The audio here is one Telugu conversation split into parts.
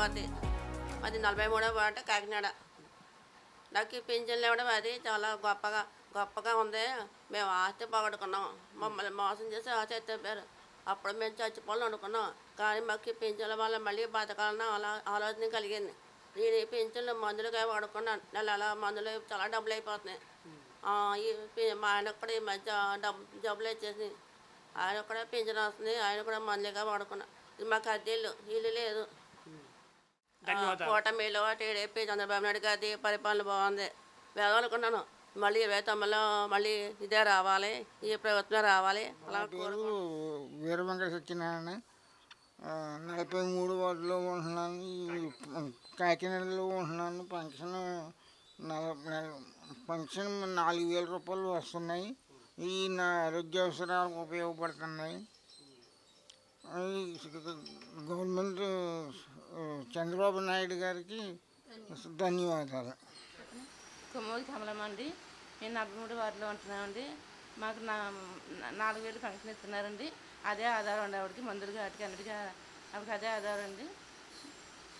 పద్మావతి. అది 43వ వార్డు కాకినాడ. నాకు ఈ పింఛన్లు ఇవ్వడం అది చాలా గొప్పగా ఉంది. మేము ఆస్తి పోగొట్టుకున్నాం. మమ్మల్ని మోసం చేసి ఆస్తి ఎత్తేపారు. అప్పుడు మేము చచ్చిపోవాలని అనుకున్నాం. కానీ మాకు ఈ పింఛన్ల వల్ల మళ్ళీ బతకాలన్న ఆలోచన కలిగింది. నేను ఈ పింఛన్లు మందులుగా వాడుకున్నాను. నెల మందులు చాలా డబ్బులు అయిపోతున్నాయి. మా ఆయనకు కూడా ఈ మధ్య జబ్బులు వచ్చేసి ఆయన కూడా పింఛన్ వస్తుంది. ఆయన కూడా మందులుగా వాడుకున్నాం. ఇది మాకు అద్దెల్లు ఇల్లు లేదు. కూటమిలో టీడీపీ చంద్రబాబు నాయుడు గారి పరిపాలన బాగుంది. వేదనుకున్నాను మళ్ళీ 29లో మళ్ళీ ఇదే రావాలి, ఈ ప్రభుత్వం రావాలి. అలా వీర వెంకట సత్యనారాయణ 43 వార్డులో ఉంటున్నాను. కాకినాడలో ఉంటున్నాను. పెన్షన్ 4,000 రూపాయలు వస్తున్నాయి. ఈ నా ఆరోగ్య అవసరాలకు ఉపయోగపడుతున్నాయి. గవర్నమెంట్ చంద్రబాబు నాయుడు గారికి ధన్యవాదాలు. కొమ్మూరి కమలమ్మ అండి. నేను 43 వార్డులో ఉంటున్నామండి. మాకు 4,000 పెన్షన్ ఇస్తున్నారండి. అదే ఆధారం అండి ఆవిడకి, మందులుగా వాటికి అన్నిటికీ ఆవిడకి అదే ఆధారం అండి.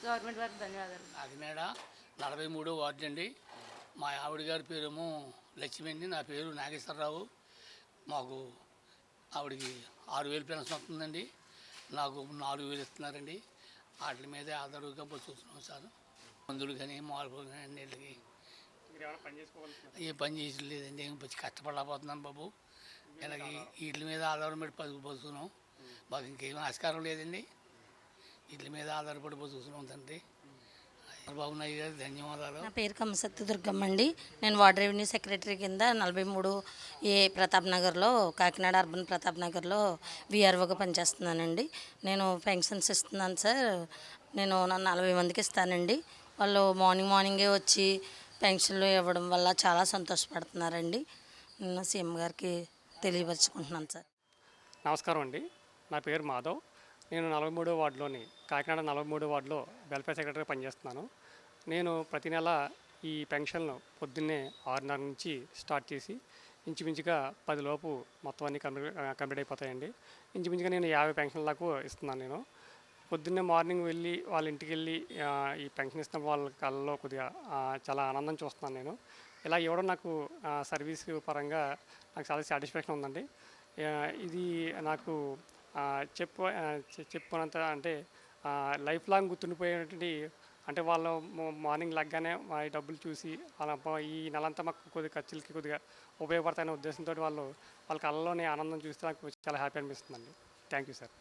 గవర్నమెంట్ వారికి ధన్యవాదాలు. కాకినాడ 43వ వార్డు అండి. మా ఆవిడ గారి పేరేమో లక్ష్మి అండి. నా పేరు నాగేశ్వరరావు. మాకు ఆవిడకి 6,000 పెన్షన్ వస్తుందండి. నాకు 4,000 ఇస్తున్నారండి. వాటి మీదే ఆధారంగా చూస్తున్నాం సార్. మందులు కానీ మార్పులు కానీ అన్నిటికి ఏ పని చేసలేదండి. ఏం కష్టపడలేకపోతున్నాను బాబు. ఇలాగే వీటి మీద ఆధారం పెట్టి బతుకుతున్నాం. మాకు ఇంకేం ఆస్కారం లేదండి. వీటి మీద ఆధారపడి బతుకుతున్నాం తండ్రి. చంద్రబాబు నాయుడు గారు ధన్యవాదాలు. నా పేరు కమ్మసత్తి దుర్గమ్మ అండి. నేను వార్డ్ రెవెన్యూ సెక్రటరీ కింద 43A ప్రతాప్ నగర్లో, కాకినాడ అర్బన్ ప్రతాప్ నగర్లో విఆర్ఓగా పనిచేస్తున్నానండి. నేను పెన్షన్స్ ఇస్తున్నాను సార్. నేను 40 మందికి ఇస్తానండి. వాళ్ళు మార్నింగే వచ్చి పెన్షన్లు ఇవ్వడం వల్ల చాలా సంతోషపడుతున్నారండి. నేను సీఎం గారికి తెలియపరుచుకుంటున్నాను సార్. నమస్కారం అండి. నా పేరు మాధవ్. నేను 43వ వార్డులోని కాకినాడ 43వ వార్డులో వెల్ఫేర్ సెక్రటరీగా పనిచేస్తున్నాను. నేను ప్రతి నెల ఈ పెన్షన్లు పొద్దున్నే 6:30 నుంచి స్టార్ట్ చేసి ఇంచుమించుగా 10 లోపు మొత్తం అన్నీ కంప్లీట్ అయిపోతాయండి. ఇంచుమించుగా నేను 50 పెన్షన్ల దాకా ఇస్తున్నాను. నేను పొద్దున్నే మార్నింగ్ వెళ్ళి వాళ్ళ ఇంటికి వెళ్ళి ఈ పెన్షన్ ఇస్తున్న వాళ్ళ కళ్ళలో కొద్దిగా చాలా ఆనందం చూస్తున్నాను. నేను ఇలా ఇవ్వడం నాకు సర్వీస్ పరంగా నాకు చాలా సాటిస్ఫాక్షన్ ఉందండి. ఇది నాకు చెప్పుకున్నంత అంటే లైఫ్ లాంగ్ గుర్తుండిపోయేటువంటి, అంటే వాళ్ళు మార్నింగ్ లెగ్గానే ఈ డబ్బులు చూసి వాళ్ళ ఈ నెలంతా మాకు కొద్దిగా ఖర్చులకి కొద్దిగా ఉపయోగపడతాయనే ఉద్దేశంతో వాళ్ళ కళ్ళలోని ఆనందం చూస్తే నాకు చాలా హ్యాపీ అనిపిస్తుందండి. Thank you sir.